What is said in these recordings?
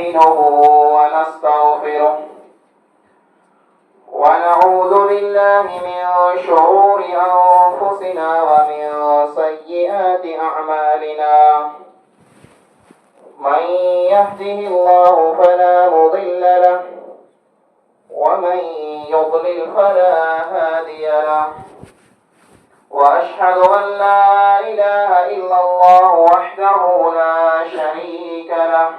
ونستعينه ونستغفره ونعوذ بالله من شرور أنفسنا ومن سيئات أعمالنا من يهده الله فلا مضل له ومن يضلل فلا هادي له وأشهد أن لا إله إلا الله وحده لا شريك له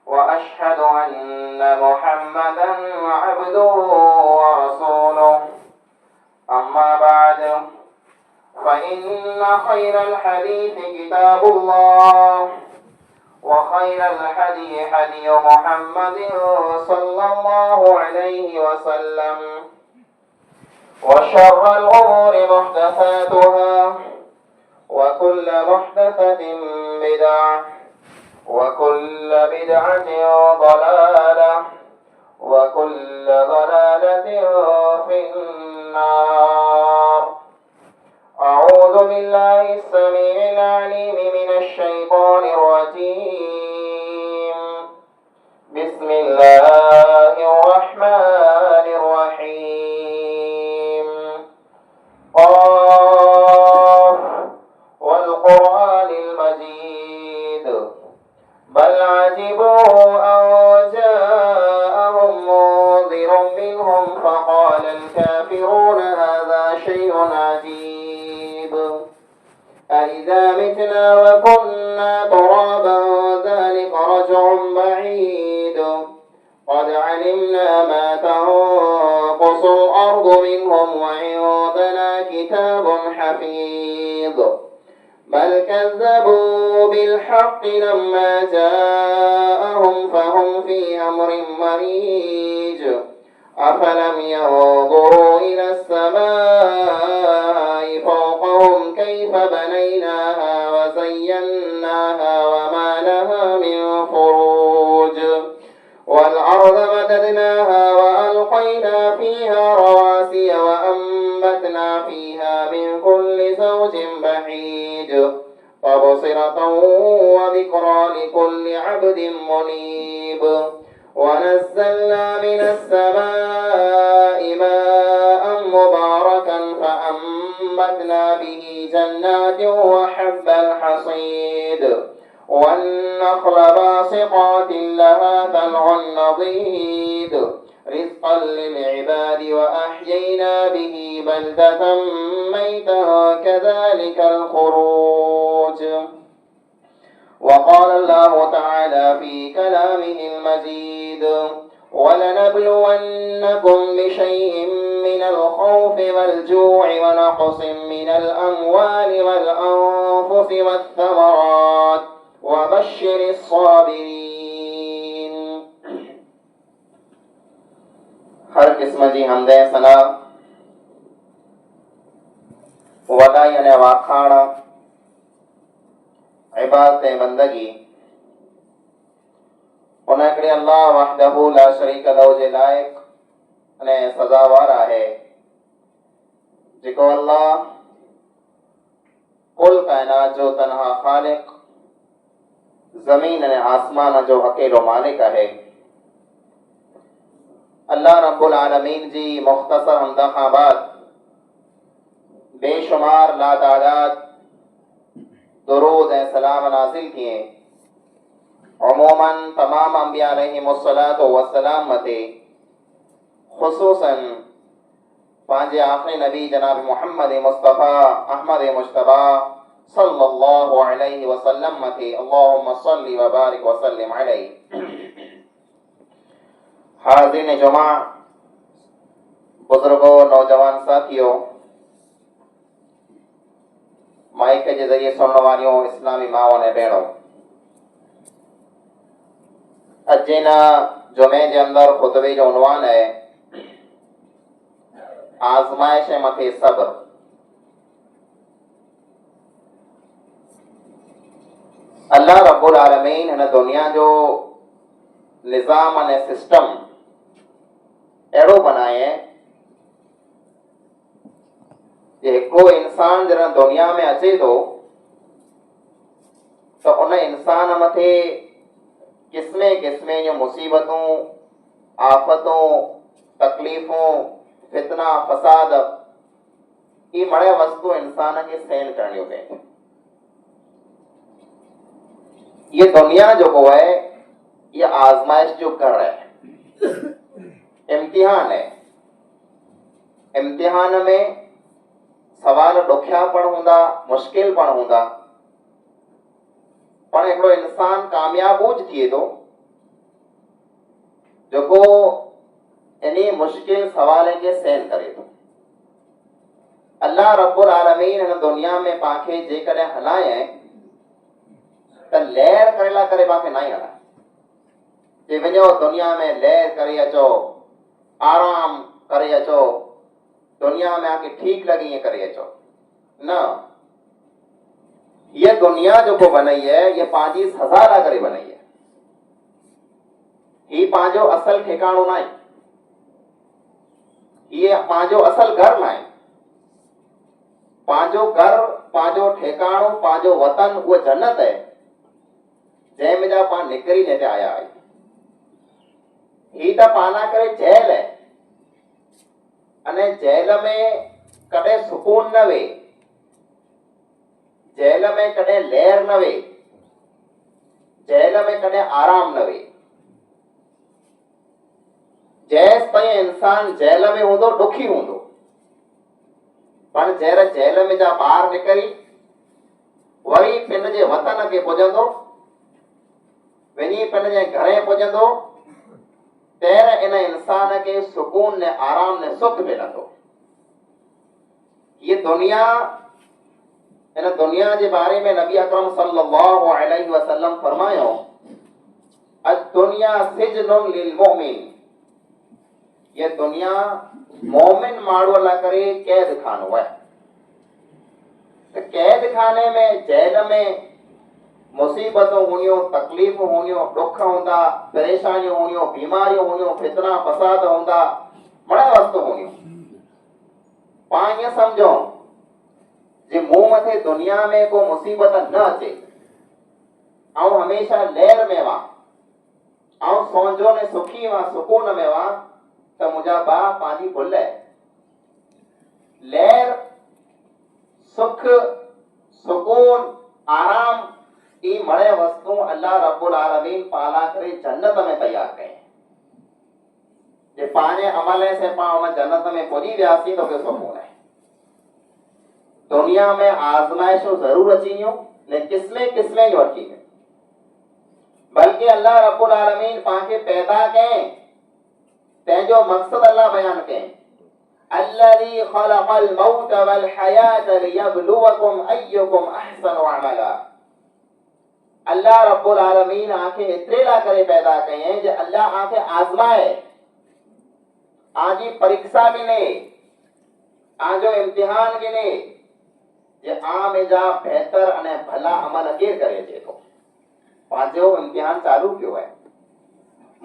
وأشهد أن محمدا عبده ورسوله أما بعد فإن خير الحديث كتاب الله وخير الحديث حديث محمد صلى الله عليه وسلم وشر الأمور محدثاتها وكل محدثة بدعة وكل بدعة ضلالة وكل ضلالة في النار. أعوذ بالله السميع العليم من الشيطان الرجيم. بسم الله الرحمن الرحيم. قاف والقرآن المجيد بل عجبوا أن جاءهم منذر منهم فقال الكافرون هذا شيء عجيب أإذا متنا وكنا ترابا ذلك رجع بعيد قد علمنا ما تنقص الأرض منهم وعندنا كتاب حفيظ بل كذبوا بالحق لما جاءهم فهم في أمر مريج أفلم ينظروا إلى السماء فوقهم كيف بنيناها وزيناها وما لها من فروج والأرض مددناها وألقينا فيها رواسي وأنبتنا فيها من كل زوج بحيج تبصرة وذكرى لكل عبد منيب ونزلنا من السماء ماء مباركا فأنبتنا به جنات وحب الحصيد والنخل باسقات لها طلع نضيد رزقا للعباد وأحيينا به بلدة ميتا كذلك الخروج. وقال الله تعالى في كلامه المجيد ولنبلونكم بشيء من الخوف والجوع ونقص من الأموال والأنفس والثمرات وبشر الصابرين. हर किस्म जी हमदे सना वडाई अने वाखाण इबादत बंदगी उन हिकिड़े अल्लाह वहदहू ला शरीक लहू जे लाइक़ अने सज़ावार आहे जेको अल्लाह कुल कायनात जो तनहा ख़ालिक़ ज़मीन अने आसमान जो अकेलो मालिक आहे। अल्लाह रब्बुल आलमीन जी मुख़्तसर हमद खां बाद बेशुमार लातादाद दुरूद ऐं सलाम नाज़िल किए उमूमन तमाम अंबिया अलैहिमुस्सलातु वस्सलाम मते ख़ुसूसन पंहिंजे आख़िरी नबी जनाब मुहम्मद मुस्तफ़ा अहमद मुश्तबा सल्लल्लाहु अलैहि वसल्लम मते अल्लाहुम्मा सल्लि व बारिक व सल्लिम अलैहि। हाज़िरीन जुमा, बुजुर्गो, नौजवान साथियों, माइक के जरिए सुनने वालियों इस्लामी माओ ने भेणों, अजना जुमे के अंदर खुतबे जो उन्वान है आजमाइश मथे सब्र। अल्लाह रब्बुल आलमीन हिन दुनिया जो निज़ाम अने सिस्टम अहिड़ो बनाए को इंसान जरा दुनिया में अचे तो उन इंसान मथे किस्में किस्में जो मुसीबतूं, आफ़तूं, तकलीफ़ूं, फितना, फसाद, ये मड़े वस्तु इंसान के सहन करणी पवनि। ये दुनिया जो को है ये आजमाइश जो घर है, इम्तिहान है। इम्तिहान में सवाल ॾुखिया पण हूंदा, मुश्किल पण हूंदा, पण हिकिड़ो इंसान कामयाब ऊज थिए थो जेको इन मुश्किल सवाल के सहन करे थो। अल्लाह रब्बुल आलमीन हिन दुनिया में पांखे जेकॾहिं हलाए त लहर करेला करे पांखे ना ही हलाए। जे वञो दुनिया में लहर करे अचो, आराम करे अचो, दुनिया में आके ठीक लगी ये करे अचो न। ये दुनिया जो को बनाई है ये पांजी सजा ला करे बनाई है। ये पांजो असल ठिकाणो ना है, ये पांजो असल घर ना है। पांजो घर, पांजो ठिकाणो, पांजो वतन वो जन्नत है जंहिं में जा पाण निकरी ने आया है। ही त पाना करे जेल है, अने जेल में कदे सुकून न वे, जेल में कदे लहर न वे, जेल में कदे आराम न वे। जैस ताईं इंसान जेल में हूंदो दुखी हूंदो, पर जहिड़ा जेल में जा ॿाहिरि निकरी वरी पिन जे वतन खे पुॼंदो, वञी पिन जे घरे पुॼंदो, तैर इन इंसान के सुकून ने आराम ने सुख मिलंदो। ये दुनिया, इन दुनिया के बारे में नबी अकरम सल्लल्लाहु अलैहि वसल्लम फरमायो, अद-दुनिया सिजनुन लिल मोमिन। ये दुनिया मोमिन माण्हू ला करे कैद खानो है। तो कैद खाने में, जेल में मुसीबतों होनियो, तकलीफ होनियो, दुख होंदा, परेशानियों होनियो, बीमारियों होनियो, फितना फसाद होंदा, बड़ा वस्तु होनियो। पाण ये समझो जे मुंह मथे दुनिया में को मुसीबत न अचे, ऐं हमेशा लहर में वा, ऐं सोंजो ने सुखी वा, सुकून में वा, त मुंहिंजा बा पांजी भुल है। लहर, सुख, सुकून, आराम, ई मड़े वस्तु अल्लाह रब्बुल आलमीन पाला करे जन्नत में तैयार कए। जे पाने अमल से पाण जन्नत में पहुंची वियासीं तो के सुकून है। दुनिया में आजमाइशों जरूर अचीनियो, ने किस्में किस्में जो अचीनियो, बल्कि अल्लाह रब्बुल आलमीन पांखे पैदा कए तंहिंजो मकसद अल्लाह बयान कए, अल्लज़ी ख़लक़ल मौत वल हयात लियब्लुवकुम अय्युकुम अहसनु अमला। अल्लाह रब्बुल आलमीन आंखे एतिरे ला करे पैदा कए जे अल्लाह आंखे आजमाए, आजी परीक्षा गिने, आजो इम्तिहान गिने जे आम जा बेहतर अने भला अमल केर करे अचे थो। पांजो इम्तिहान चालू कियो है।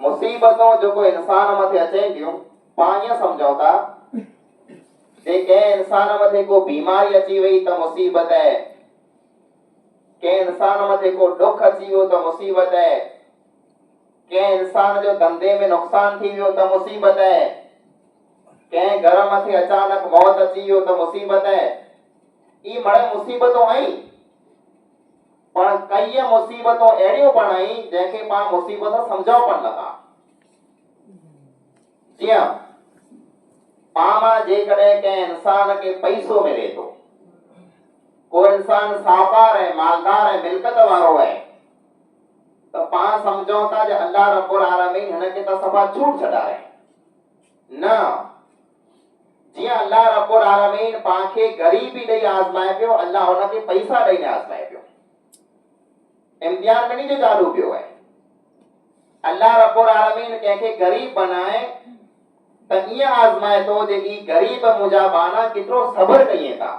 मुसीबतों जो को इंसान मथे अचे थियूं, पाण ईअं समझो था जे कंहिं इंसान मथे को बीमारी अची वई त मुसीबत है, कंहिं इंसान मथे को दुख अची वियो त मुसीबत है, कंहिं इंसान जो धंधे में नुक़सान थी वियो त मुसीबत है, कंहिं घर मथे अचानक मौत अची वियो त मुसीबत है। ई मड़े मुसीबतों आई, पण कई मुसीबतों अहिड़ियूं पण आई जंहिंखे पाण मुसीबत समझो पण नथा। जीअं पाण जेकॾहिं कंहिं इंसान खे पैसो मिले थो, को इंसान साहूकार है, मालदार है, मिल्कत वारो है, तो पाण समझो था जे अल्लाह रब्बुल आलमीन हिनखे त सफ़ा छूट छॾाए। न, जीअं अल्लाह रब्बुल आलमीन पांखे गरीबी ॾेई आज़माए पियो, अल्लाह हुनखे पैसा ॾेई आज़माए पियो। इम्तिहान ॿिन्ही जो चालू पियो है। अल्लाह रब्बुल आलमीन कंहिंखे गरीब बनाए त ईअं आज़माए थो जे ई गरीब मुंहिंजा बाना केतिरो सब्र कईं था।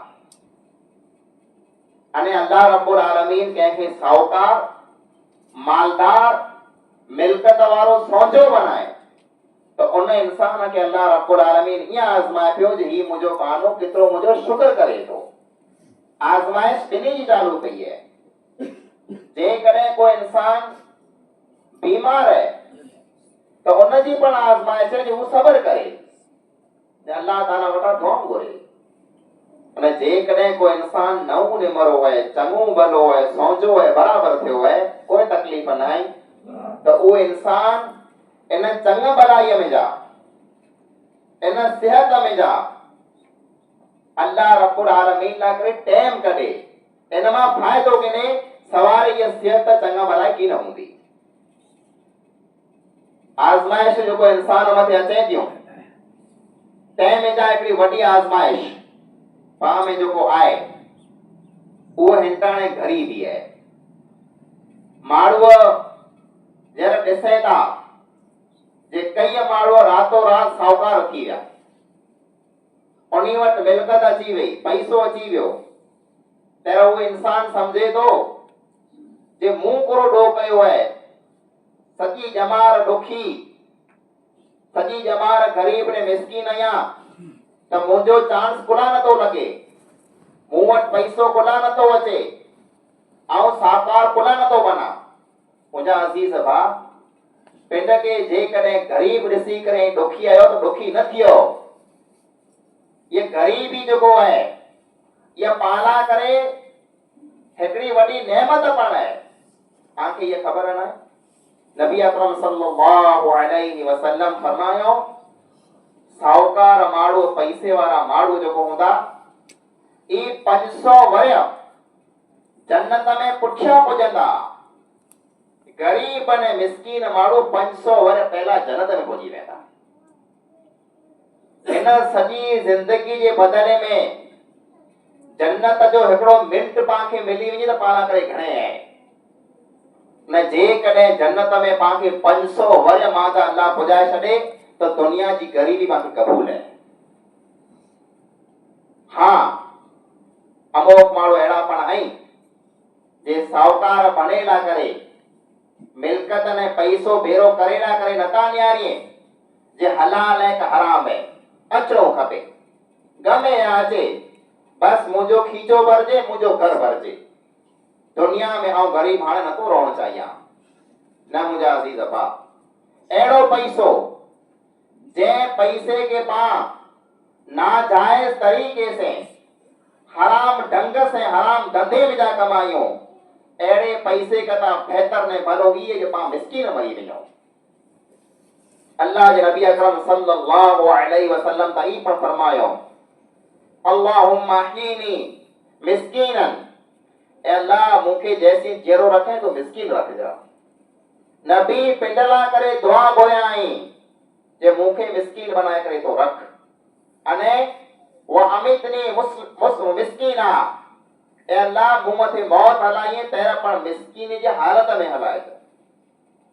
अने अल्लाह रब्बुल आलमीन कंहिंखे साहूकार, मालदार, मिल्कत वारो सोचो बनाए तो उन इंसान के अल्लाह रब्बुल आलमीन ईअं आज़माए पियो जे ही मुंहिंजो बानो केतिरो मुंहिंजो शुक्र करे थो। आज़माइश ॿिन्ही जी चालू कई है। जेकॾहिं को इंसान बीमार है तो उनजी पण आज़माइश है जो वो सब्र करे ने अल्लाह ताला वटा दुआ घुरे અને જે કદે કોઈ इंसान नऊ निमरो है चंगो भलो है सोचो है बराबर थियो है कोई तकलीफ नहीं तो वो इंसान इन चंगा भलाई में जा इन सेहत में जा अल्लाह रब्बुल आलमीन ना करे टाइम कढे इनमा फायदो के ने सवार ये सेहत चंगा भलाई की न हुंदी आजमाइश जो कोई इंसान मथे अचे थियूं तंहिं में जा हिकिड़ी वॾी आज़माइश पाण में जेको आहे उहो हिंटाणे ग़रीबी आहे माण्हूअ जहिड़ा ॾिसे था जे कई माण्हू रातो रात साहूकार थी विया उन्ही वटि मिल्कत अची वई पैसो अची वियो त उहो इंसान सम्झे थो जे मूं कोरो ॾोह कयो आहे सॼी जमार ॾुखी सॼी जमार ग़रीब ने मिसकीन आहियां त मुंहिंजो चांस खुला नथो लॻे मूं वटि पैसो खुला नथो अचे ऐं साकार खुला नथो बना मुंहिंजा अज़ीज़ भाउ पिंड खे जेकॾहिं ग़रीब ॾिसी करे ॾुखी आयो त ॾुखी न थियो ये ग़रीबी जेको आहे इहा पाला करे हिकिड़ी वॾी नेमत पण आहे तव्हांखे इहा ख़बर न आहे नबी अकरम सल्लल्लाहु अलैहि वसल्लम फरमायो साहूकार माण्हू पैसे वारा माण्हू जेको हूंदा ई 500 वर जन्नत में पुठियां पुॼंदा गरीब ने मिस्कीन माण्हू 500 वर पहला जन्नत में पहुची वेंदा इन सॼी ज़िंदगी जे बदले में जन्नत जो हिकिड़ो मिंट पाण खे मिली वञे त पाण करे घणे आहे न जेकॾहिं जन्नत में पाण खे 500 वर मां त अल्लाह पुॼाए छॾे तो दुनिया की गरीबी बाकी कबूल है हाँ अमोक माण्हू अहिड़ा पण आहिनि जे साहूकार बणेला करे मिल्कत ने पैसो भेरो करेला करे नथा न्यारीए जे हलाल है का हराम है अचणो खपे गमे अचे बस मुंहिंजो खीचो भरजे मुंहिंजो घर भरजे दुनिया में आउं गरीब हाणे नथो रहणु चाहियां न मुंहिंजा अज़ीज़ भाउ अहिड़ो पैसो जे पैसे के पास नाजायज तरीके से हराम ढंग से हराम धंधे में जा कमाइयो अड़े पैसे का ता बेहतर ने भलो ही जो पा मिस्कीन मरी वञो अल्लाह जे नबी अकरम सल्लल्लाहु अलैहि वसल्लम ता ई पर फरमायो अल्लाहुम्मा हीनी मिस्कीनन ए अल्लाह मुखे जैसी जेरो रखे तो मिस्कीन रख जा नबी पिंडला करे दुआ गोयाई जे मुखे मिस्कीन बनाए करे तो रख अने व अमितनी मुस्लिम मिस्कीना ए अल्लाह मुंह मथे मौत हलाइए तेरा पर मिस्कीन जे हालत में हलाए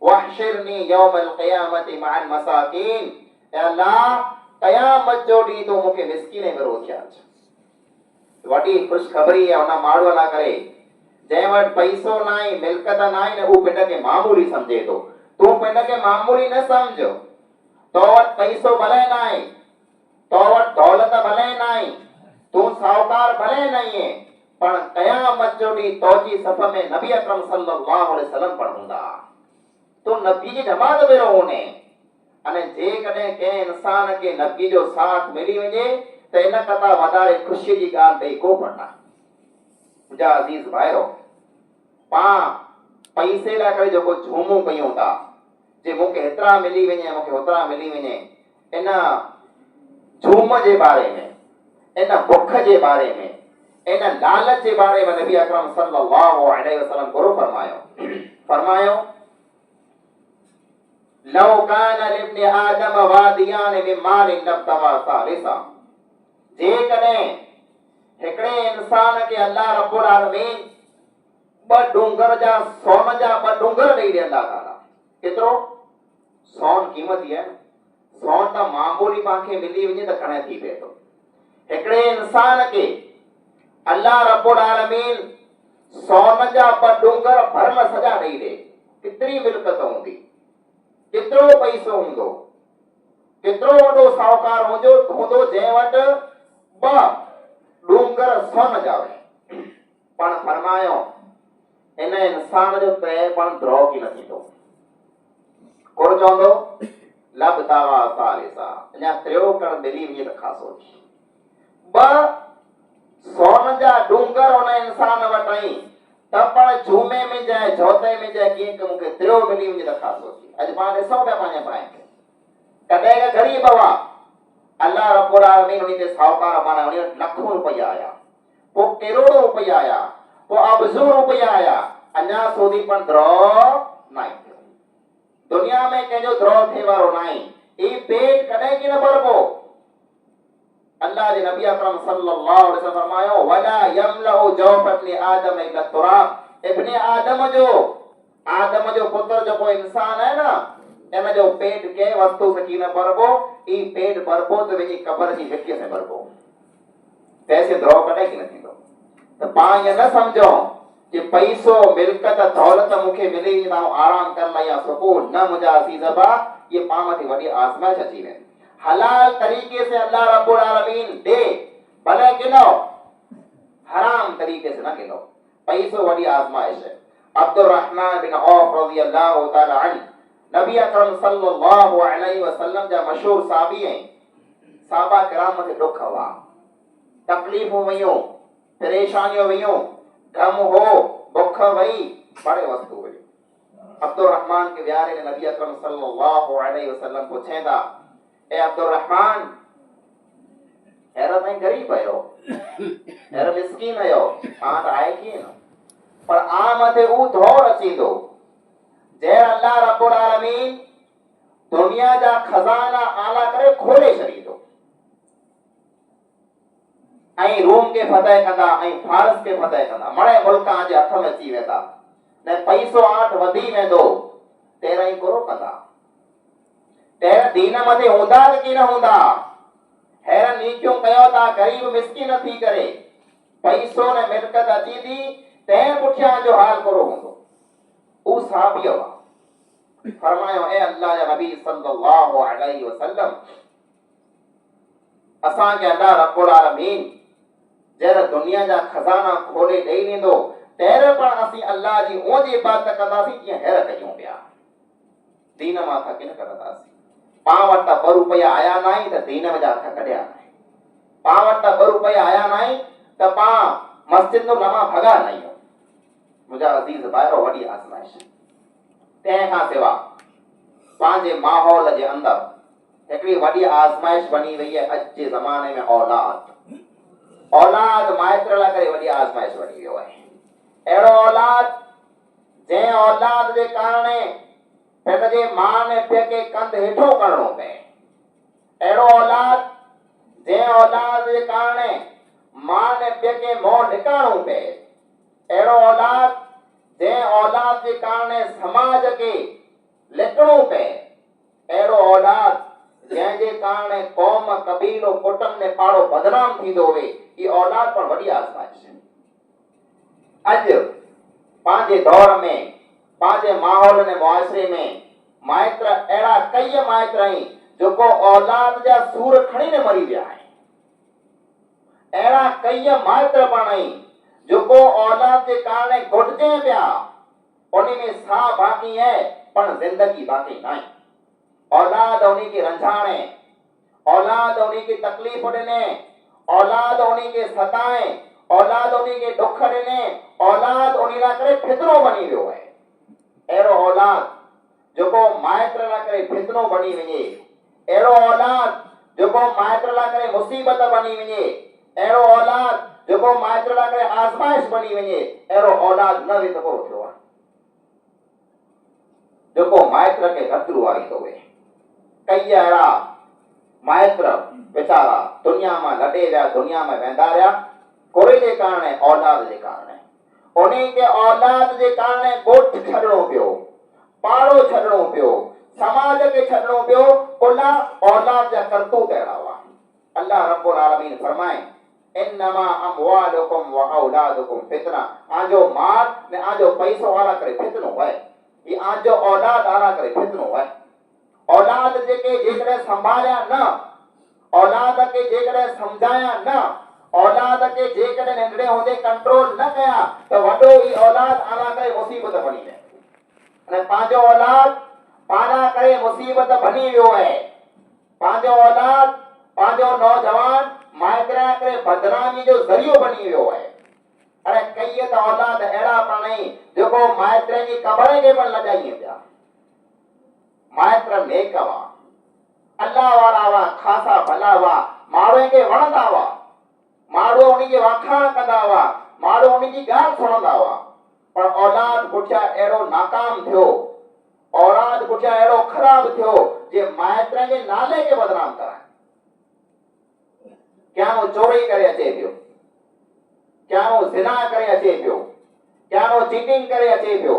वहशरनी यौमल क़यामति मअल मसाकीन ए अल्लाह क़यामत जो डी तो मुखे मिस्कीन में रोथिया वडी खुशखबरी है उना माड़ो ना करे जै वट पैसो नाई मिल्कत नाई ने ऊ पिंड के मामूली समझे तो तू पिंड के मामूली न समझ तो वट पैसो भले नाई तो वट दौलत भले नाई तू साहूकार भले नहीं है पण क़यामत जो डी तोजी सफ में नबी अकरम सल्लल्लाहु अलैहि वसल्लम पण हुंदा तो नबी जी जमात में रहोने अने जे कदे के इंसान के नबी जो साथ मिली वजे तो इन कथा वधारे खुशी जी गाल दई को पड़ना मुझा अजीज भाईरो पा पैसे ला करे जो को झूमू कयूं था जे मुके हेतरा मिली वने मुके होतरा मिली वने इन झूम जे बारे में इन भुख जे बारे में इन लालच जे बारे में नबी अकरम सल्लल्लाहु अलैहि वसल्लम गुरु फरमायो लौ कान लिब्न आदम वादियान मिन माल लब्तवा सालिसा जे कने हिकड़े इंसान के अल्लाह रब्बुल आलमीन ब डूंगर जा सोन जा ब डूंगर ॾेई ॾींदा ताला केतिरो सोन क़ीमती है सोन त मामूली पांखे मिली वञे त घणे थी पए थो हिकड़े इंसान के अल्लाह रब्बुल आलमीन सोन जा ब डूंगर भरल सजा ॾेई ॾे केतिरी मिल्कत हूंदी केतिरो पैसो हूंदो केतिरो वॾो साहूकार हूंदो जंहिं वटि ब डूंगर सोन जा हुए पण फरमायो इन इंसान जो तय पण द्रोह की न थींदो कोड़ चवंदो लब दावा सालिसा अञा टियों कण मिली वञे त खासो थी। ॿ सोन जा डूंगर उन इंसान वटि आहीं त पण झूमे में जाए जोते में जाए कीअं कि मूंखे टियों मिली वञे त खासो थी। अॼु पाण ॾिसूं पिया पंहिंजे पाण खे, कॾहिं का ग़रीब हुआ अल्लाह रब्बुल आलमीन उन्हीं ते साहूकार माना उन्हीं वटि लखों रुपया आया, पोइ करोड़ों रुपया आया, पोइ अबज़ो रुपया आया, अञा सोधी पण द्रो नाहे थियो। दुनिया में कंहिंजो द्रो थिए वारो नाहे। ई पेट कॾहिं की न भरबो। अल्लाह जे नबी अकरम सल्लल्लाहु अलैहि वसल्लम फरमायो वला यमलउ जौफ इब्न आदम इल्ला तुराब। इब्न आदम जो पुत्र जेको इंसान है ना, इन जो पेट के वस्तु से की न भरबो। ई पेट भरबो तो वही कब्र जी मिट्टी से भरबो। पैसे द्रो कॾहिं की न थींदो। त पाण ये न समझो कि पैसो मिल्कत दौलत मुखे मिली त आराम कर ला या सुकून न। मुंहिंजा अज़ीज़ बा ये पाण मथे वॾी आज़माइश अची वेंदी। हलाल तरीके से अल्लाह रब्बुल आलमीन दे भले गिनो, हराम तरीके से न गिनो। पैसो वॾी आज़माइश है। अब्दुर्रहमान बिन औफ रज़ियल्लाहु ताला अन्हु नबी अकरम सल्लल्लाहु अलैहि वसल्लम जा मशहूर साहबी हैं। साहबा किराम मथे दुख हुआ, तकलीफ़ूं वयूं, परेशानियूं वयूं, गम हो, बुख वई, बड़े वस्तु हुई। अब्दुर्रहमान के विहारे नबी अकरम सल्लल्लाहु अलैहि वसल्लम पूछे था, ए अब्दुर्रहमान हेरा ताईं गरीब आयो, हेरा मिस्कीन आयो, हां त आहे कीअं न। पर आ मथे ऊ दौर अची थो जंहिं अल्लाह रब्बुल आलमीन दुनिया जा खजाना आला करे खोले छॾींदो ऐं रूम के फतह कंदा ऐं फारस के फतह कंदा। मणे मुल्क जे हथ में अची वेंदा न। पैसो आठ वधी वेंदो तेरा ई गुरो कंदा। तेरा दीन मथे हूंदा कि न हूंदा। हेरन नीकियूं कयो था गरीब मिस्किन थी करे, पैसो ने मिल्कत अची थी तंहिं पुठियां जो हाल करो हूंदो। ऊ साहबी हुआ, फरमायो ए अल्लाह जा नबी सल्लल्लाहु अलैहि वसल्लम असां के अल्लाह रब्बुल आलमीन जर दुनिया जा खजाना खोले ॾेई ॾींदो तेरे पण असीं अल्लाह जी उहो जी इबादत कंदासीं जीअं हेर कयूं पिया। दीन मां था किन कंदासीं। पाण वटि त 2 रुपया आया नाहीं त दीन में जा हथ कढिया नाहीं। पाण वटि त 2 रुपया आया नाहीं त पाण मस्जिद जो नमा भगा नाहीं। मुंहिंजा अज़ीज़ भाइरो वॾी आज़माइश। तंहिंखां सिवा पंहिंजे माहौल जे अंदरि हिकिड़ी वॾी आज़माइश बनी वई है। अॼु जे ज़माने में औलाद माइत्र लाइ करे वॾी आज़माइश बनी वियो आहे। अहिड़ो औलाद जंहिं औलाद जे कारण पंहिंजे मां ने पीउ खे कंध हेठो करणो पए। अहिड़ो औलाद जंहिं औलाद जे कारण मां ने पीउ खे मुंहुं लिकाइणो पए। अहिड़ो औलाद जंहिं औलाद जे कारण समाज खे लिकणो पए। अहिड़ो औलाद जंहिंजे कारण कौम कबीलो कुटुंब ने पाड़ो बदनाम थींदो हुए। ये औलाद पर वॾी आज़माइश है। अॼु पंहिंजे दौर में पंहिंजे माहौल ने मुआशरे में माइत्र अहिड़ा कई माइत्र आहिनि जेको औलाद जा सूर खणी न मरी विया आहिनि। अहिड़ा कई माइत्र पण आहिनि जेको औलाद जे कारण घुटजे पिया। उन्हीं में साह बाक़ी है पण जिंदगी बाक़ी नहीं। औलाद उन्हीं के रंझाणे, औलाद उन्हीं के तकलीफ ॾिने, औलाद उन्हीं के सताए, औलाद उन्हीं के दुख ॾिने, औलाद उन्हीं लाइ करे फितरो बनी वियो आहे। अहिड़ो औलाद जेको माइत्र लाइ करे फितनो बनी वञे, अहिड़ो औलाद जेको माइत्र लाइ करे मुसीबत बनी वञे, अहिड़ो औलाद जेको माइत्र लाइ करे आज़माइश बनी वञे, अहिड़ो औलाद न विधको थियो आहे जेको माइत्र खे गतरू वारींदो हुए। कई अहिड़ा माइत्र बेचारा दुनिया में लॾे विया, दुनिया में वेंदा रहिया कोई जे कारण औलाद जे कारण। उन्हीं के औलाद जे कारण ॻोठ छॾणो पियो, पाड़ो छॾणो पियो, समाज खे छॾणो पियो। उला औलाद जा करतूत अहिड़ा हुआ। अल्लाह रब्बुल आलमीन फरमाए इन्नमा अमवालुकुम व औलादुकुम फितना। आजो माल ने आजो पैसो वाला करे फितनो है। ये आजो औलाद वाला करे फितनो है। औलाद जेके जेकॾहिं संभालिया न, औलाद के जेकॾहिं समझाया न, औलाद के जेकॾहिं नंढड़े हूंदे कंट्रोल न कया त वॾो ई औलाद आला करे मुसीबत बनी वेंदो। अने पंहिंजो औलाद पाना करे मुसीबत बनी वियो है। पांजो औलाद पांजो नौजवान माइतरा करे बदनामी जो जरियो बनी वियो है। अरे कई त औलाद अहिड़ा पाणई जेको माइतरे जी कबर खे पण लॻाइनि पिया। माइत्र नेक हुआ, अल्लाह वारा हुआ, ख़ासा भला हुआ, माण्हुनि खे वणंदा हुआ, माण्हू उन्ही खे वाखाण कंदा हुआ, माण्हू उन्ही जी ॻाल्हि सुणंदा हुआ। पर औलाद पुठियां अहिड़ो नाकाम थियो, औलाद पुठियां अहिड़ो ख़राब थियो जे माइत्र जे नाले खे बदनाम कराए। क्यानो चोरी करे अचे पियो, क्यानो ज़िना करे अचे पियो, क्यानो चीटिंग करे अचे पियो,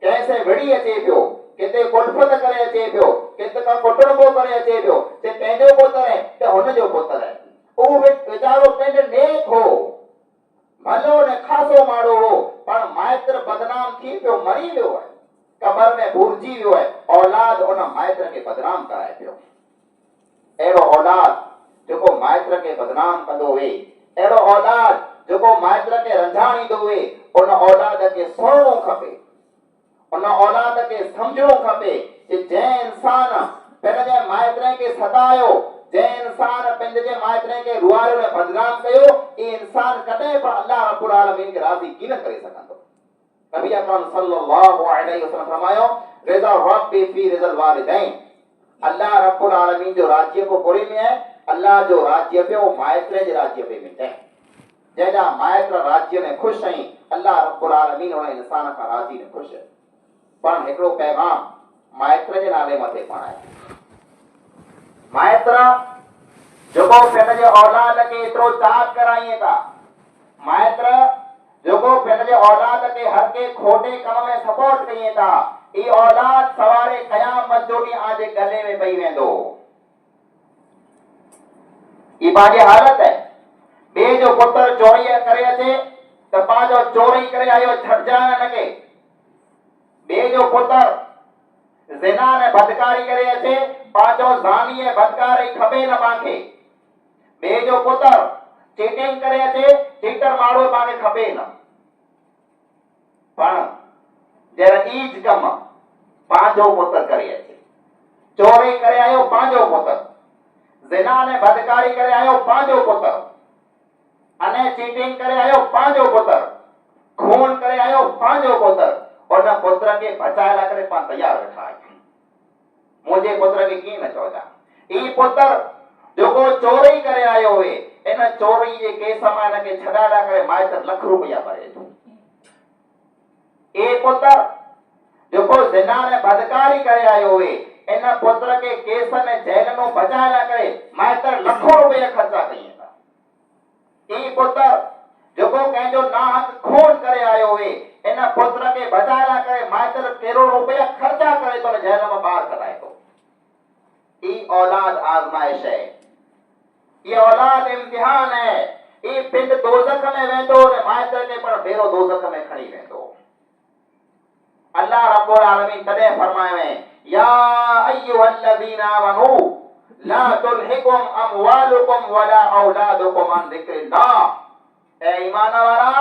कंहिंसे विड़ी अचे पियो, किथे कुलफत करे अचे पियो, किथे का कुटड़बो करे अचे पियो, ते पंहिंजो पुत्र है ते हुनजो पुत्र है। उहो वीचारो पंहिंजो नेक हो, भलो ने खासो माण्हू हो, पर माइत्र बदनाम थी पियो, मरी वियो है, कबर में भुरजी वियो है। औलाद उन माइत्र खे बदनाम कराए पियो। अहिड़ो औलाद जेको माइत्र खे बदनाम कंदो हुए, अहिड़ो औलाद जेको माइत्र खे रंझाणींदो हुए, उन औलाद खे सुणणो खपे, उन औलाद खे समझणो खपे कि जंहिं इंसान पंहिंजे माइत्र खे सतायो, जंहिं इंसान पंहिंजे माइत्र खे रुआरियो ऐं बदनाम कयो, ई इंसान कॾहिं बि अल्लाह रब्बुल आलमीन खे राज़ी कीन करे सघंदो। नबी अकरम सल्लल्लाहु अलैहि वसल्लम फरमायो, रिज़ा रब्बी फी रिज़ल वालिदैन। अल्लाह रब्बुल आलमीन जो राज्य को पूरे में है, अल्लाह जो राज्य पे वो माइत्र जे राज्य पे में है। जंहिंजा माइत्र राज्य में खुश आहिनि, अल्लाह रब्बुल आलमीन उन इंसान खां राज़ी ने खुश है। पण हिकिड़ो पैगाम माइत्र जे नाले मथे पण आहे। माइत्र जेको पंहिंजे औलाद खे एतिरो चाक कराइनि था, माइत्र जेको पंहिंजे औलाद खे हर के खोटे कम में सपोर्ट कइनि था, ई औलाद सवारे क़यामत जो ॾींहुं आजे गले में पई वेंदो। ई पंहिंजी हालत है। ॿिए जो पुत्र चोरी करे अचे त पंहिंजो चोरी करे आयो छॾजाइण न के। ॿिए जो पुत्र ज़िना ने बदकारी करे अचे, पंहिंजो ज़ानी ऐं बदकारी खपे न पांखे। ॿिए जो पुत्र चीटिंग करे अचे, चीटर माण्हू पांखे खपे न। पण जरा ईज कम पंहिंजो पुत्र करे अचे, चोरी करे आयो पंहिंजो पुत्र, ज़िना ने बदकारी करे आयो पंहिंजो पुत्र, अने चीटिंग करे आयो पंहिंजो पुत्र, खून करे आयो पंहिंजो पुत्र, उन पुत्र खे बचाए लाइ करे पाण तयार वेठा आहियूं। मुंहिंजे पुत्र खे कीअं न चवंदा। ई पुत्र जेको चोरी करे आयो हुए, इन चोरी जे केस मां हिनखे छॾाए लाइ करे माइत्र लख रुपया भरे थो। ए पुत्र जेको ज़िना ने बदकारी करे आयो हुए, इन पुत्र के केस में जेल में बचाए लाइ करे माइत्र लखों रुपया ख़र्चा कई था। ई पुत्र जेको कंहिंजो नाहक खून करे आयो हुए, इन पुत्र के बचाए लाइ करे माइत्र करोड़ रुपया ख़र्चा करे तो जेल में ॿाहिरि कढाए थो। ई औलाद आज़माइश है, ये औलाद इम्तिहान है। ई पिंड दोज़ख में वेंदो ने माइत्र के पण भेरो दोज़ख में खणी वेंदो। अल्लाह रब्बुल आलमीन तॾहिं फरमायो है, या अय्युहल्लज़ीना आमनू ला तुल्हिकुम अमवालुकुम वला औलादुकुम अन ज़िक्रिल्लाह। ए ईमान वारा,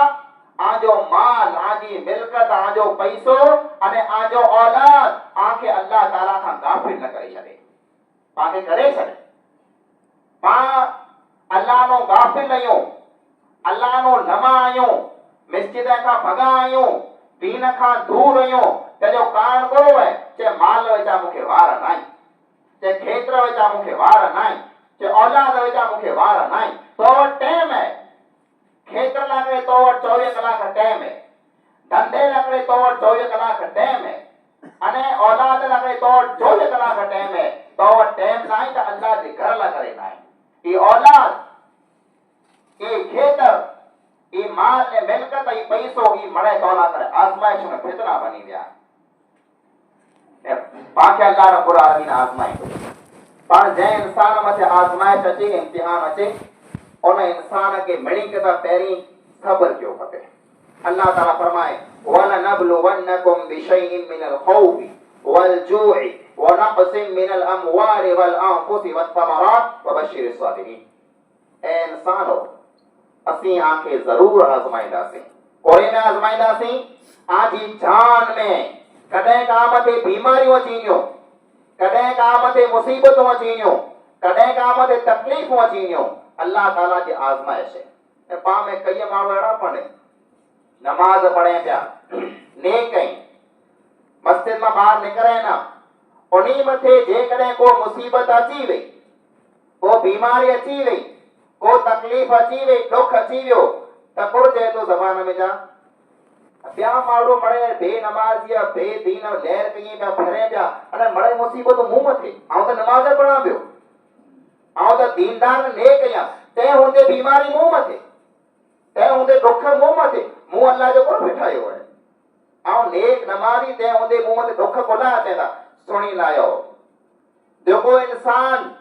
आजो माल, आजी मिल्कत, आजो पैसो अने आजो औलाद आखे अल्लाह ताला खां गाफिल न करे छॾे। पाके करे छॾे। पाण अल्लाह नो गाफिल आहियूं, अल्लाह नो लमा आहियूं, मस्जिद खां भॻा आहियूं, दीन खां दूर आहियूं। तंहिंजो कारण कहिड़ो आहे? चे माल वेचा मूंखे वार नाहे, चे खेत्र वेचा मूंखे वार नाहे, चे औलाद वेचा मूंखे वार नाहे। तो वटि टाइम है, खेत्र लाइ करे तो वटि 24 कलाक टाइम है, धंधे लाइ करे तो वटि 24 कलाक टाइम है, अने औलाद लाइ करे तो वटि 24 कलाक टाइम है। तो वटि टाइम नाहे त अल्लाह जे घर लाइ करे नाहे। ई औलाद, ई खेत्र, ई माल ने मिल्कत, ई पैसो, ई मड़े तौला करे आज़माइश में फितना बनी विया। पाके अल्लाह रब्बुल आलमीन आज़माईंदो। पर जंहिं इंसान मथे आज़माइश अचे, इम्तिहान अचे, उन इंसान के मिणी के पहिरीं सब्र कयो खपे। अल्लाह ताला फरमाए, वलनबलुवन्नकुम बिशैइन मिनल खौफि वलजूइ वनक़सिम मिनल अमवालि वल अनफुसि वस्समरात वबश्शिरिस साबिरीन। ए इंसानो, असीं आंखे जरूर आज़माईंदासीं। कोड़े में आज़माईंदासीं, आजी जान में कॾहिं का मथे बीमारियूं अची वियूं, कॾहिं का मथे मुसीबतूं अची वञूं, कॾहिं का मथे तकलीफ़ूं अची वञूं, अल्लाह ताला जी आज़माइश है। ऐं पाण में कई माण्हू अहिड़ा पढ़े, नमाज़ पढ़े पिया, नेक आहिनि, मस्जिद मां ॿाहिरि निकिरे न, उन्ही मथे जेकॾहिं को मुसीबत अची वई, को बीमारी अची वई, को तकलीफ़ अची वई, दुख अची वियो, त कुर चए थो ज़बान में जा ॿिया माण्हू मड़े बेनमाज़ी बेदीन लहर कई पिया फिरे पिया, अने मड़े मुसीबत मूं मथे, आउं त नमाज़ पढ़ां पियो, आउं त दीनदार नेक आहियां, तंहिं हूंदे बीमारी मूं मथे, तंहिं हूंदे दुख मूं मथे, मूं अल्लाह जो कोन बिठायो आहे, आउं नेक नमाज़ी तंहिं हूंदे मूं मथे दुख कोन अचे था। सुणी लायो, जेको इंसान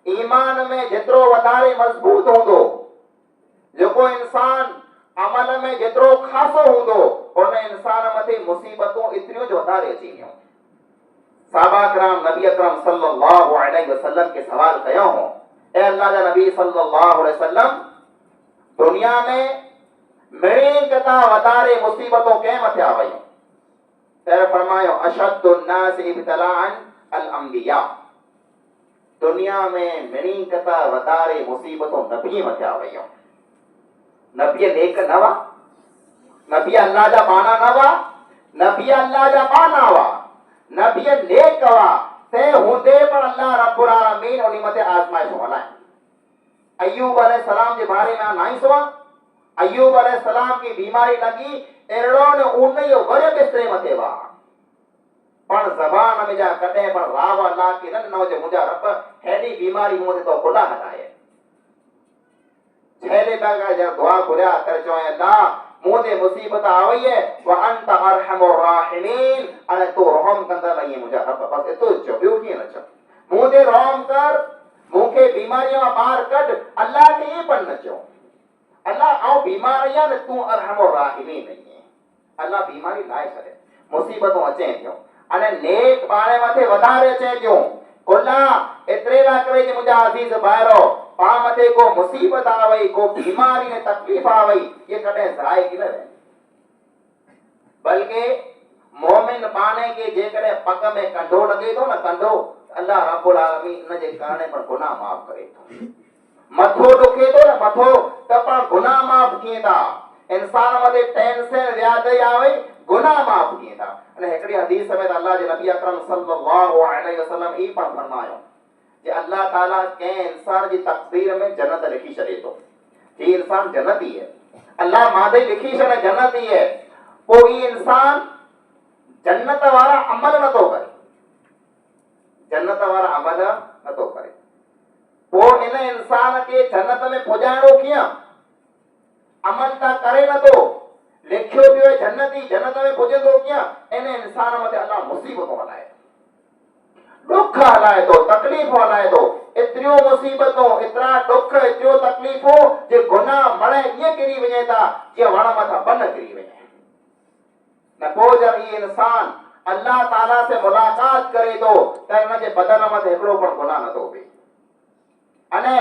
ईमान में जेतिरो वधारे मज़बूत हूंदो, जेको इंसान अमल में जेतिरो खासो हूंदो, उन इंसान मथे मुसीबतूं एतिरियूं ज वधारे अची वियूं। साहबा किराम नबी अकरम सल्लल्लाहु अलैहि वसल्लम के सवाल कयो हो, ए अल्लाह जा नबी सल्लल्लाहु अलैहि वसल्लम, दुनिया में मिणी कता वधारे मुसीबतूं कंहिं मथे आ वयूं? त फरमायो अशद्दुन नास इब्तिलाअन अल अंबिया, दुनिया में मिणी कता वधारे मुसीबतूं नबी मथे आ वयूं। नबी नेक न हुआ, नबी अल्लाह जा बाना न हुआ, नबी अल्लाह जा बाना हुआ, नबी नेक हुआ, तंहिं हूंदे पण अल्लाह रब्बुल आलमीन उन्ही मथे आज़माइशूं हलाए। अय्यूब अलैहिस्सलाम जे बारे में नाई सो, अय्यूब अलैहिस्सलाम की बीमारी लगी, अहिड़ो न उन जो वरे बिस्तरे मथे हुआ, पण ज़बान में जा कॾहिं पण राव अल्लाह की न हुजे, मुंहिंजा रब हेॾी बीमारी मूं ते तो खुला हटाए। छेले बागा जा दुआ घुरिया कर चो अल्लाह मूं ते मुसीबत आवई है, व अंत अरहमुर राहिमीन, अने तो रहम कंदड़ आहीं मुंहिंजा रब, बस एतिरो चो, ॿियो कीअं न चो, मूं ते रहम कर, मूंखे बीमारीअ मां ॿाहिरि कढ, अल्लाह खे ईअं पण न चओ, अल्लाह आउं बीमार आहियां न, तूं अरहमुर राहिमीन आहीं, अल्लाह बीमारी लाए छॾे, मुसीबतूं अचनि थियूं, अने नेक पाणे मथे वधारे अचे थियूं, कुला एतिरे लाइ करे जे मुंहिंजा अज़ीज़ भाइरो, पा मथे को मुसीबत आ वई, को बीमारी ने तकलीफ आ वई, ये कॾहिं ज़ाए की न रहे, बल्कि मोमिन पाने के जेकॾहिं पग में कंडो लगे थो न, कंडो, अल्लाह रब्बुल आलमीन इन जे कारणे पण गुनाह माफ़ करे थो। मथो ॾुखे थो न मथो, त पण गुनाह माफ़ थिए था, इंसान मथे टेंशन व्याधि आवे, गुनाह माफ़ थिए था। अने हिकिड़ी हदीस में अल्लाह जे नबी अकरम सल्लल्लाहु अलैहि वसल्लम ई पण फरमायो जे अल्लाह ताला कंहिं इंसान जी तक़दीर में जन्नत लिखी छॾे थो, ही इंसान जन्नती है, अल्लाह मादे लिखी छॾे जन्नती है, पोइ ही इंसान जन्नत वारा अमल नथो करे, जन्नत वारा अमल नथो करे, पोइ इन इंसान खे जन्नत में पुॼाइणो कीअं? अमल त करे नथो, लिखियो पियो आहे जन्नती, जन्नत में पुॼंदो कीअं? इन इंसान मथे अल्लाह मुसीबतूं हलाए, दुख हलाए थो, तकलीफ़ हलाए थो, एतिरियूं मुसीबतूं, एतिरा दुख, एतिरियूं तकलीफ़ूं जे गुनाह मड़े ईअं किरी वञे था जीअं वण मथां बन किरी वञे। न पोइ जब ही इंसान अल्लाह ताला से मुलाकात करे थो त हिन जे बदन मथे हिकिड़ो पण गुनाह नथो थिए। अने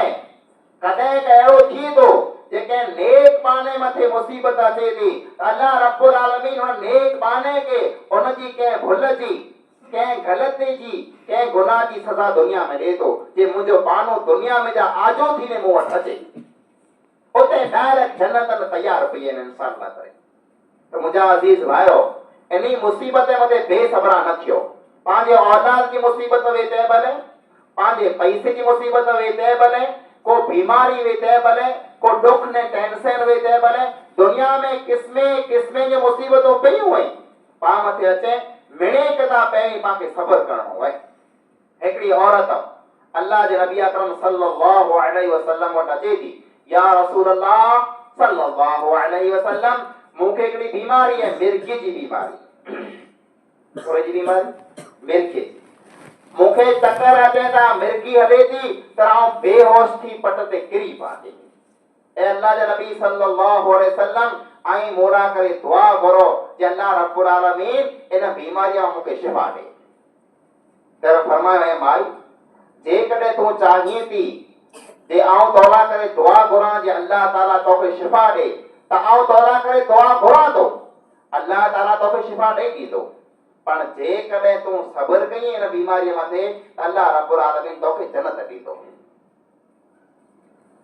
कॾहिं अहिड़ो थी थो जेके नेक बाने मथे मुसीबत अचे थी, अल्लाह रब्बुल आलमीन उन नेक बाने के उनजी कंहिं भुल जी, कंहिं ग़लती जी, कंहिं गुनाह जी सज़ा दुनिया में ॾे थो, जे मुंहिंजो बानो दुनिया में जा आजो थी ने मूं वटि अचे, उते डायरेक्ट जन्नत में तयार पई आहिनि इंसान लाइ करे। तो मुंहिंजा अज़ीज़ भाइयो, इन्ही मुसीबत मथे बेसबरा न थियो, पंहिंजे औलाद जी मुसीबत वे तंहिं भले, पंहिंजे पैसे जी मुसीबत वे तंहिं भले, को बीमारी वे तंहिं भले, को दुख ने टेंशन वे तंहिं भले, दुनिया में किस्में किस्में जी मुसीबतूं पयूं आहिनि, पाण मथे अचे मिणे कदा पहिरीं पाण खे सब्र करणो आहे। हिकिड़ी औरत अल्लाह जे नबी अकरम सल्लल्लाहु अलैहि वसल्लम वटि अचे थी, या रसूल अल्लाह सल्लल्लाहु अलैहि वसल्लम, मूंखे हिकिड़ी बीमारी है, मिर्गी जी बीमारी, थोड़ी जी बीमारी मिर्गी, मूंखे चक्कर अचे था, मिर्गी हले थी त आउं बेहोश थी पट ते किरी पवां थी। ए अल्लाह जे नबी सल्लल्लाहु अलैहि वसल्लम आई मोरा करे दुआ करो कि अल्लाह रब्बुल आलमीन इन बीमारी मां मूंखे शिफ़ा ॾे। त फरमायो है माई, जेकॾहिं तूं चाहीं थी जे आउं तौला करे दुआ घुरां जे अल्लाह ताला तोखे शिफ़ा ॾे, त आउं तौला करे दुआ घुरां थो, अल्लाह ताला तोखे शिफ़ा ॾेई ॾींदो, पण जे कदे तू सबर कई इन बीमारी मथे अल्लाह रब्बुल आलमीन तोखे जन्नत दींदो।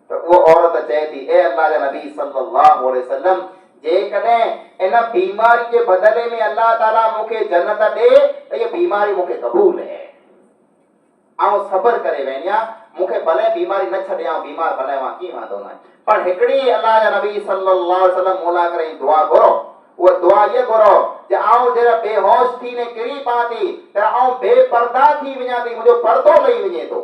तो वो औरत चए थी ए अल्लाह जा नबी सल्लल्लाहु अलैहि वसल्लम जे कदे इन बीमारी के बदले में अल्लाह ताला मुखे जन्नत दे तो ये बीमारी मुखे कबूल है। आऊं सबर करे वेनिया मुखे भले बीमारी न छड़िया बीमार भले वा की वांदो न पर हिकड़ी अल्लाह जा नबी सल्लल्लाहु अलैहि वसल्लम मोला करे दुआ करो। वो दुआ ये करो जे आऊं जरा बेहोश थी ने किरी पाती त आऊं बेपर्दा थी वञा थी मुझो पर्दो लई वञे तो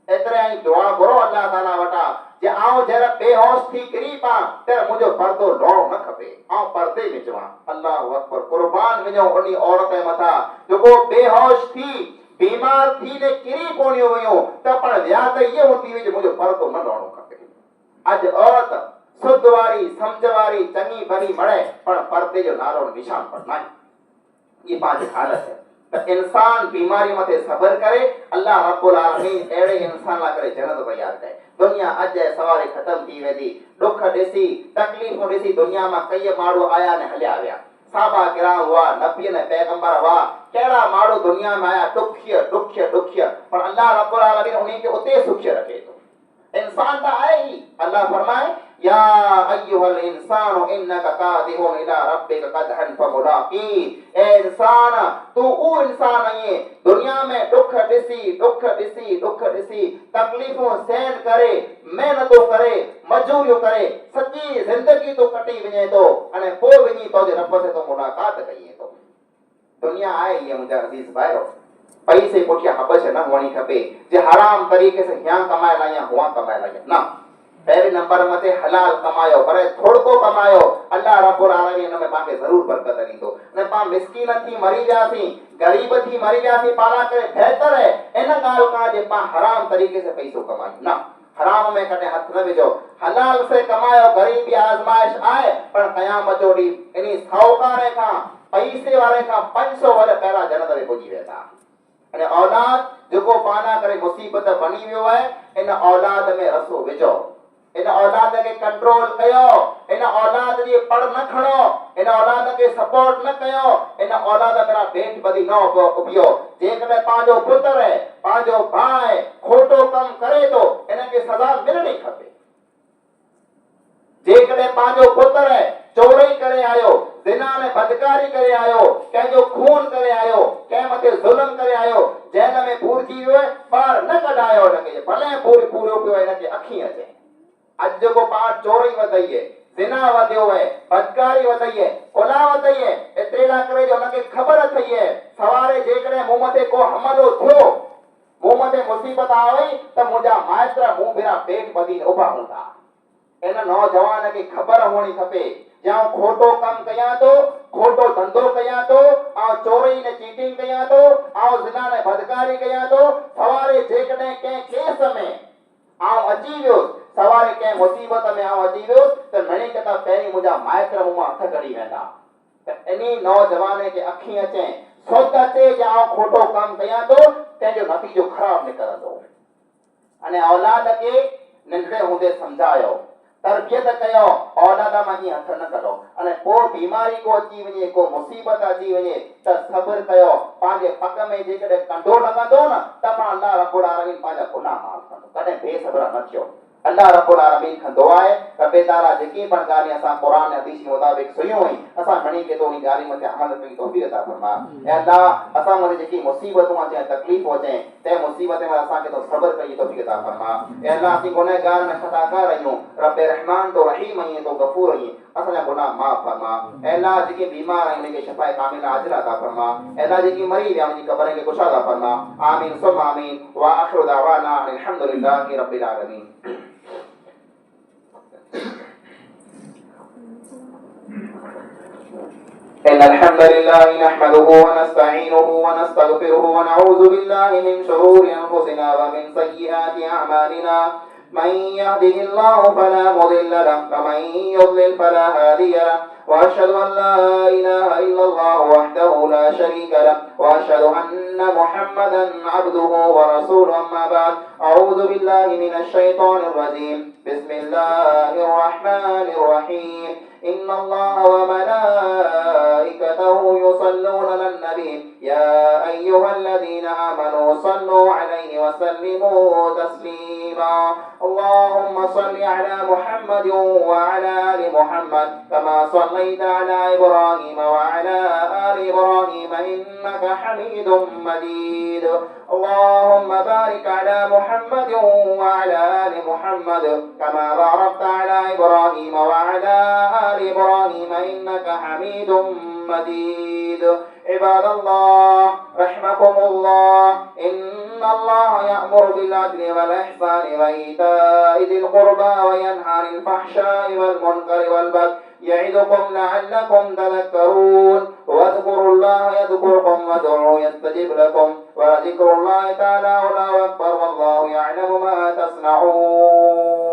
एतरे आई दुआ करो अल्लाह ताला वटा जे आऊं जरा बेहोश थी किरी पा त मुझो पर्दो लौणो न खपे आऊं पर्दे में जवा। अल्लाहु अकबर कुर्बान वञो उनी औरत मथा जेको बेहोश थी बीमार थी ने किरी कोनियो वयो त पण व्या त ये होती वे मुझो पर्दो न लौणो खपे। आज औरत शुद्ध वारी समझ वारी चंगी भली मळे पण पर्दे जो नारो निशान पर ना ये पांच हालत है। तो इंसान बीमारी मथे सबर करे अल्लाह रब्बुल आलमीन एड़े इंसान ला करे जन्नत तैयार करे। दुनिया अज सवारे खत्म थी वेदी दुख देसी तकलीफ देसी दुनिया में कई माड़ो आया ने हल्या आया साबा किराम हुआ नबी ने पैगंबर हुआ केड़ा माड़ो दुनिया में आया दुखिया दुखिया दुखिया पर अल्लाह रब्बुल आलमीन उन्हें के उते सुखिया रखे तो इंसान ता आए ही अल्लाह फरमाए या अय्युहल इंसानु इन्नका कादिहुन इला रब्बिका कदहन फमुलाकी। ए इंसान तू वो इंसान है दुनिया में दुख दिसी तकलीफों सहन करे मेहनतों करे मजूरियों करे सच्ची जिंदगी तो कटी वने तो अने पो वनी तो जे रब से तो मुलाकात कई तो दुनिया आए ये मुझे अजीज भाइयों पैसे पुठिया हबश न होनी खपे जे हराम तरीके से यहाँ कमाए लाया हुआ कमाए लाया ना पहले नंबर मते हलाल कमायो पर थोड़को कमायो अल्लाह रब्बुल आलमीन में पाके जरूर बरकत दींदो ने पा मिस्कीन थी मरी जासी गरीब थी मरी जासी पाला करे बेहतर है इन गाल का जे पा हराम तरीके से पैसो कमाई ना हराम में कटे हाथ न विजो हलाल से कमायो गरीबी आजमाइश आए पर कयामत जोड़ी इनी साहूकार का पैसे वाले का 500 वाले पहला जन्नत में पहुंची वेता अने औलाद जेको पाना करे मुसीबत बनी वियो है इन औलाद में रसो विजो इन औलाद के कंट्रोल कयो इन औलाद जी पढ़ न खणो इन औलाद के सपोर्ट न कयो इन औलाद मेरा बेट बदी न उबियो जेकॾहिं पांजो पुत्र है पांजो भाई खोटो कम करे तो इनके सजा मिलनी खपे। जेकॾहिं पांजो पुत्र है चोरी करे आयो जिना ने बदकारी करे आयो कंहिंजो खून करे आयो कंहिं मथे जुल्म करे आयो जेल में पूरजी वियो बाहर न कढायो इनके भले पूरो पियो इनके अखी अचे अज को पाण चोरी वधई है जिना वधियो है बदकारी वधई है कोला वधई है एतरेला करे जो उनके खबर थई है सवारे जेकॾहिं मूं मथे को हमलो थियो मूं मथे मुसीबत आई त मुंहिंजा माइत्र मूं भेरा पेट बदी उभा हूंदा। इन नौजवान के खबर होनी खपे या खोटो कम कया तो खोटो धंधो कया तो आ चोरी ने चीटिंग कया तो आ जिना ने बदकारी कया तो सवारे जेकॾहिं के केस में आऊं अची वियो सवारे के मुसीबत में आऊं अची वियो त मणी कता पहिरीं मुंहिंजा माइत्र मूं मां हथ कढी वेंदा त इन्ही नौजवान के अखी अचे सोच अचे जे आऊं खोटो कम कया तो तंहिंजो नतीजो ख़राब निकरंदो। अने औलाद के नंढड़े हूंदे समझायो तरबियत कयो औलाद मां हथ न कढो अने को बीमारी को अची वने को मुसीबत अची वने त सब्र कयो पांजे पग में जेकॾहिं कंडो लगंदो न त पाण अल्लाह रब्बुल आलमीन पांजा गुनाह माफ कंदो कॾहिं बेसब्र न थियो। अल्लाह रब्बुल आलमीन खां दुआ है रब्बे ताला जेकी पण गाली असा कुरान हदीस के मुताबिक सुनियो हुई असा मणी के तो उन गाली मथे अमल करी तौफीक अता फरमा। ए अल्लाह असा मथे जेकी मुसीबतूं अचे तकलीफ अचे ते मुसीबत में असा के तो सब्र करी तौफीक अता फरमा। ए अल्लाह सी गुनाहगार ने खताकार आहियूं रब्बे रहमान तो रहीम आहियूं तो गफूर आहियूं असा गुनाह माफ फरमा। ए अल्लाह जेके बीमार आहिनि उनके शफाए कामिल अजर अता फरमा। ए अल्लाह जेकी मरी विया उनकी कब्र के कुशा अता फरमा। आमीन सुम आमीन व आखिरु दावाना अल्हम्दुलिल्लाहि रब्बिल आलमीन। إن الحمد لله نحمده ونستعينه ونستغفره ونعوذ بالله من شرور أنفسنا ومن سيئات أعمالنا من يهده الله فلا مضل له ومن يضلل فلا هادي له وأشهد أن لا إله إلا الله وحده لا شريك له وأشهد أن محمدا عبده ورسوله أما بعد أعوذ بالله من الشيطان الرجيم بسم الله الرحمن الرحيم إن الله وملائكته يصلون على النبي يا أيها الذين آمنوا صلوا عليه وسلموا تسليما اللهم صل على محمد وعلى آل محمد كما صليت على إبراهيم وعلى آل إبراهيم إنك حميد مجيد اللهم بارك على محمد وعلى آل محمد كما باركت على إبراهيم وعلى آل إبراهيم إنك حميد مجيد عباد الله رحمكم الله إن الله يأمر بالعدل والإحسان وإيتاء ذي القربى وينهى عن الفحشاء والمنكر والبغي يعظكم لعلكم تذكرون واذكروا الله يذكركم وادعوه يستجب لكم ولذكر الله تعالى ولا أكبر والله يعلم ما تصنعون